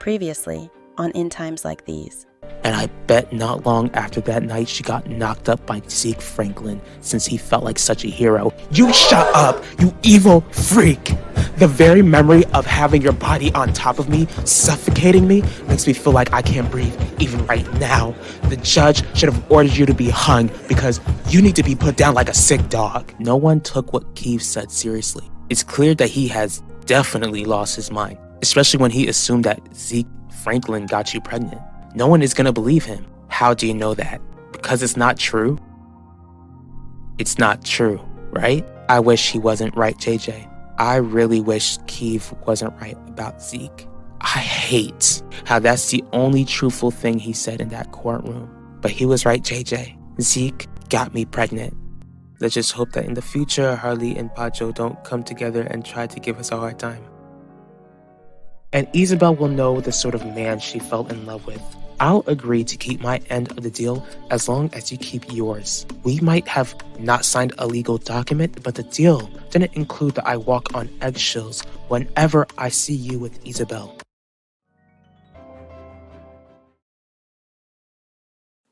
Previously on In Times Like These. And I bet not long after that night she got knocked up by Zeke Franklin since he felt like such a hero. You shut up, you evil freak! The very memory of having your body on top of me, suffocating me, makes me feel like I can't breathe even right now. The judge should have ordered you to be hung because you need to be put down like a sick dog. No one took what Keith said seriously. It's clear that he has definitely lost his mind, especially when he assumed that Zeke Franklin got you pregnant. No one is gonna believe him. How do you know that? Because it's not true? It's not true, right? I wish he wasn't right, JJ. I really wish Keith wasn't right about Zeke. I hate how that's the only truthful thing he said in that courtroom. But he was right, JJ. Zeke got me pregnant. Let's just hope that in the future, Harley and Pacho don't come together and try to give us a hard time. And Isabel will know the sort of man she fell in love with. I'll agree to keep my end of the deal as long as you keep yours. We might have not signed a legal document, but the deal didn't include that I walk on eggshells whenever I see you with Isabel.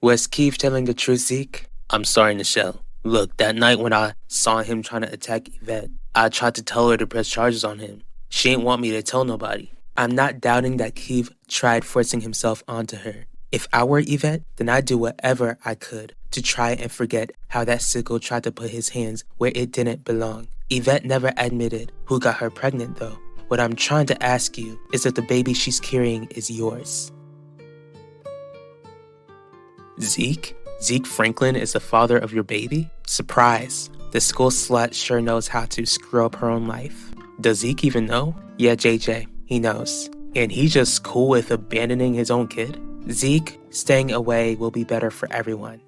Was Keith telling the truth, Zeke? I'm sorry, Nichelle. Look, that night when I saw him trying to attack Yvette, I tried to tell her to press charges on him. She ain't want me to tell nobody. I'm not doubting that Keith tried forcing himself onto her. If I were Yvette, then I'd do whatever I could to try and forget how that sicko tried to put his hands where it didn't belong. Yvette never admitted who got her pregnant though. What I'm trying to ask you is if the baby she's carrying is yours. Zeke? Zeke Franklin is the father of your baby? Surprise. The school slut sure knows how to screw up her own life. Does Zeke even know? Yeah, JJ. He knows. And he's just cool with abandoning his own kid? Zeke, staying away will be better for everyone.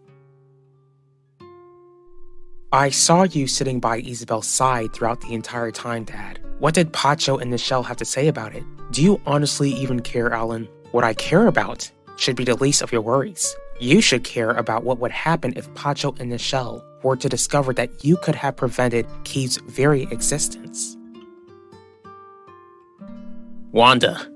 I saw you sitting by Isabel's side throughout the entire time, Dad. What did Pacho and Nichelle have to say about it? Do you honestly even care, Alan? What I care about should be the least of your worries. You should care about what would happen if Pacho and Nichelle were to discover that you could have prevented Keith's very existence. Wanda.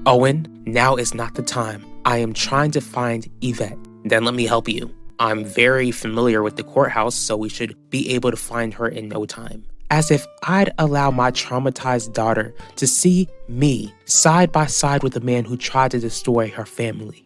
Owen, now is not the time. I am trying to find Yvette. Then let me help you. I'm very familiar with the courthouse, so we should be able to find her in no time. As if I'd allow my traumatized daughter to see me side by side with the man who tried to destroy her family.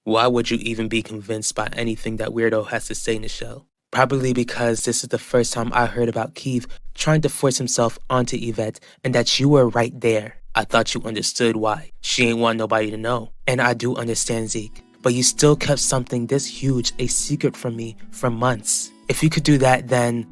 Why would you even be convinced by anything that weirdo has to say, Nichelle? Probably because this is the first time I heard about Keith trying to force himself onto Yvette and that you were right there. I thought you understood why. She ain't want nobody to know. And I do understand, Zeke. But you still kept something this huge a secret from me for months. If you could do that, then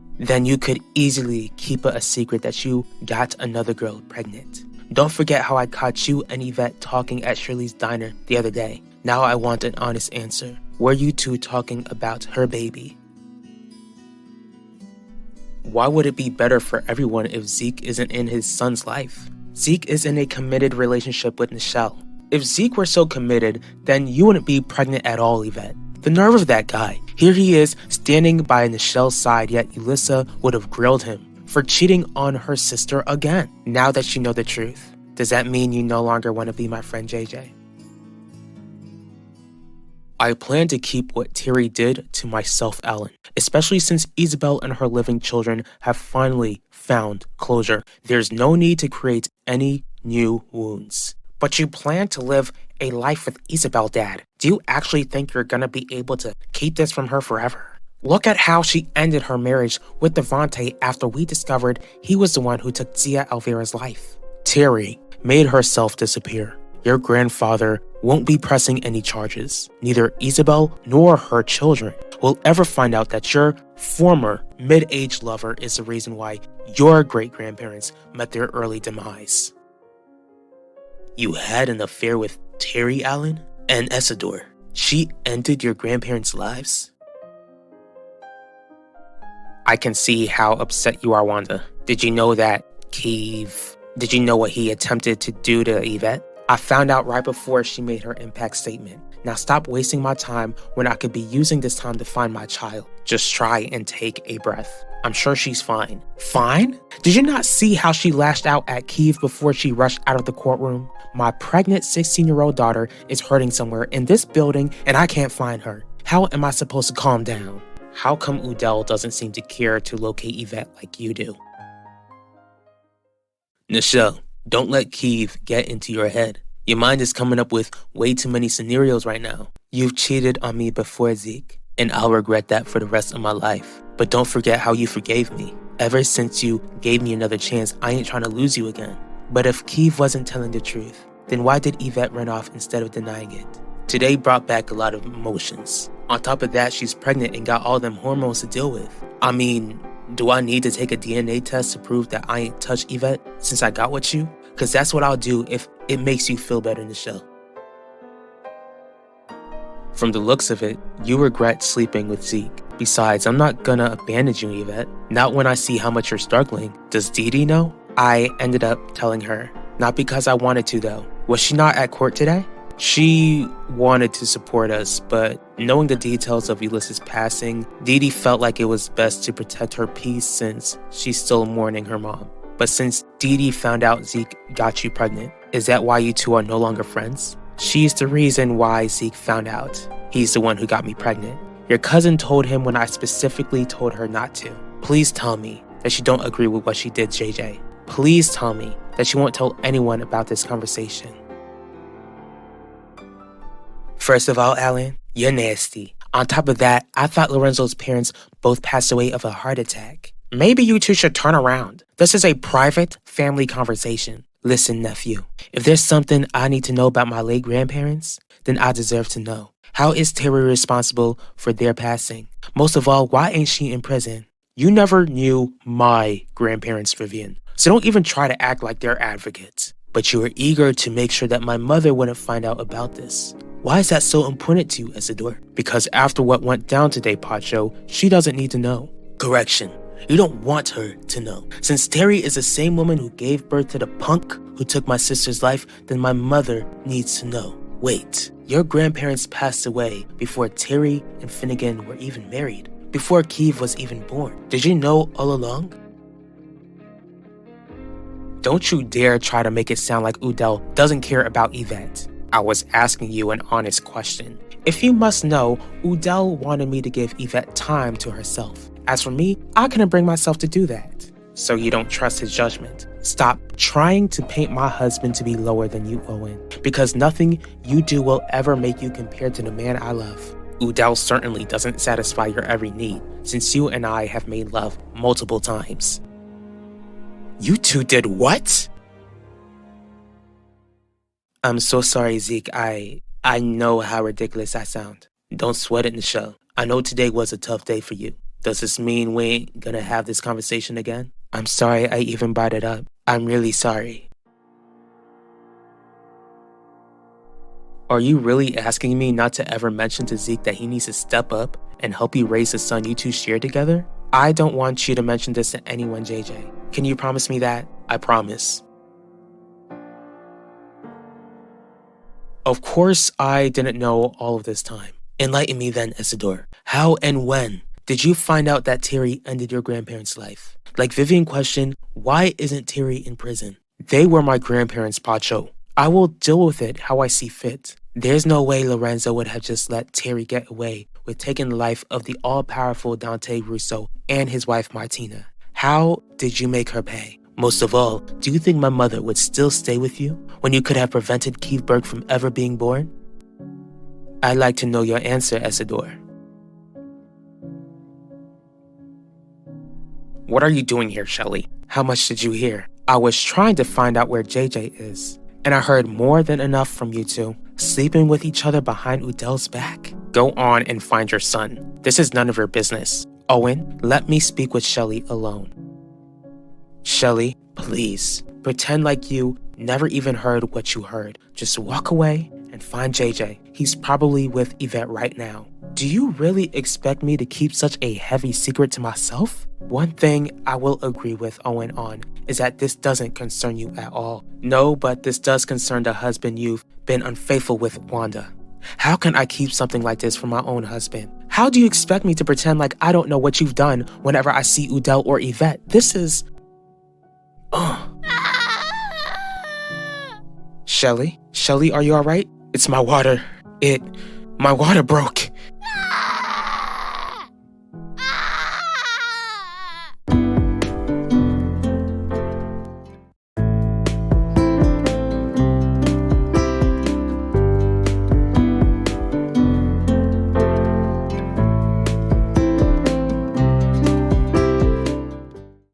you could easily keep it a secret that you got another girl pregnant. Don't forget how I caught you and Yvette talking at Shirley's diner the other day. Now I want an honest answer. Were you two talking about her baby? Why would it be better for everyone if Zeke isn't in his son's life? Zeke is in a committed relationship with Nichelle. If Zeke were so committed, then you wouldn't be pregnant at all, Yvette. The nerve of that guy. Here he is, standing by Nichelle's side, yet Yulissa would have grilled him for cheating on her sister again. Now that you know the truth, does that mean you no longer want to be my friend, JJ? I plan to keep what Terry did to myself, Alan, especially since Isabel and her living children have finally found closure. There's no need to create any new wounds. But you plan to live a life with Isabel, Dad. Do you actually think you're gonna be able to keep this from her forever? Look at how she ended her marriage with Devante after we discovered he was the one who took Zia Alvera's life. Terry made herself disappear. Your grandfather won't be pressing any charges. Neither Isabel nor her children will ever find out that your former mid-aged lover is the reason why your great-grandparents met their early demise. You had an affair with Terry Allen and Isidore. She ended your grandparents' lives? I can see how upset you are, Wanda. Did you know that Did you know what he attempted to do to Yvette? I found out right before she made her impact statement. Now stop wasting my time when I could be using this time to find my child. Just try and take a breath. I'm sure she's fine. Fine? Did you not see how she lashed out at Keith before she rushed out of the courtroom? My pregnant 16-year-old daughter is hurting somewhere in this building and I can't find her. How am I supposed to calm down? How come Udell doesn't seem to care to locate Yvette like you do? Nichelle, don't let Keith get into your head. Your mind is coming up with way too many scenarios right now. You've cheated on me before, Zeke, and I'll regret that for the rest of my life. But don't forget how you forgave me. Ever since you gave me another chance, I ain't trying to lose you again. But if Keith wasn't telling the truth, then why did Yvette run off instead of denying it? Today brought back a lot of emotions. On top of that, she's pregnant and got all them hormones to deal with. I mean, do I need to take a DNA test to prove that I ain't touched Yvette since I got with you? Because that's what I'll do if it makes you feel better, Nichelle. From the looks of it, you regret sleeping with Zeke. Besides, I'm not gonna abandon you, Yvette. Not when I see how much you're struggling. Does Dee Dee know? I ended up telling her. Not because I wanted to, though. Was she not at court today? She wanted to support us, but knowing the details of Ulysses' passing, Dee Dee felt like it was best to protect her peace since she's still mourning her mom. But since Dee Dee found out Zeke got you pregnant, is that why you two are no longer friends? She's the reason why Zeke found out. He's the one who got me pregnant. Your cousin told him when I specifically told her not to. Please tell me that you don't agree with what she did, JJ. Please tell me that you won't tell anyone about this conversation. First of all, Alan, you're nasty. On top of that, I thought Lorenzo's parents both passed away of a heart attack. Maybe you two should turn around. This is a private family conversation. Listen, nephew, if there's something I need to know about my late grandparents, then I deserve to know. How is Terry responsible for their passing? Most of all, why ain't she in prison? You never knew my grandparents, Vivian, so don't even try to act like they're advocates. But you were eager to make sure that my mother wouldn't find out about this. Why is that so important to you, Isidore? Because after what went down today, Pacho, she doesn't need to know. Correction. You don't want her to know. Since Terry is the same woman who gave birth to the punk who took my sister's life, then my mother needs to know. Wait, your grandparents passed away before Terry and Finnegan were even married, before Keith was even born. Did you know all along? Don't you dare try to make it sound like Udell doesn't care about Yvette. I was asking you an honest question. If you must know, Udell wanted me to give Yvette time to herself. As for me, I couldn't bring myself to do that. So you don't trust his judgment. Stop trying to paint my husband to be lower than you, Owen, because nothing you do will ever make you compared to the man I love. Udell certainly doesn't satisfy your every need, since you and I have made love multiple times. You two did what? I'm so sorry, Zeke. I know how ridiculous I sound. Don't sweat it, Nichelle. I know today was a tough day for you. Does this mean we ain't gonna have this conversation again? I'm sorry I even brought it up. I'm really sorry. Are you really asking me not to ever mention to Zeke that he needs to step up and help you raise the son you two share together? I don't want you to mention this to anyone, JJ. Can you promise me that? I promise. Of course, I didn't know all of this time. Enlighten me then, Isidore. How and when did you find out that Terry ended your grandparents' life? Like Vivian questioned, why isn't Terry in prison? They were my grandparents, Pacho. I will deal with it how I see fit. There's no way Lorenzo would have just let Terry get away with taking the life of the all-powerful Dante Russo and his wife Martina. How did you make her pay? Most of all, do you think my mother would still stay with you when you could have prevented Keith Burke from ever being born? I'd like to know your answer, Isidore. What are you doing here, Shelley? How much did you hear? I was trying to find out where JJ is, and I heard more than enough from you two, sleeping with each other behind Udell's back. Go on and find your son. This is none of your business. Owen, let me speak with Shelley alone. Shelley, please, pretend like you never even heard what you heard. Just walk away and find JJ. He's probably with Yvette right now. Do you really expect me to keep such a heavy secret to myself? One thing I will agree with Owen on is that this doesn't concern you at all. No, but this does concern the husband you've been unfaithful with, Wanda. How can I keep something like this from my own husband? How do you expect me to pretend like I don't know what you've done whenever I see Udell or Yvette? This is... Shelly, are you alright? It's my water. My water broke.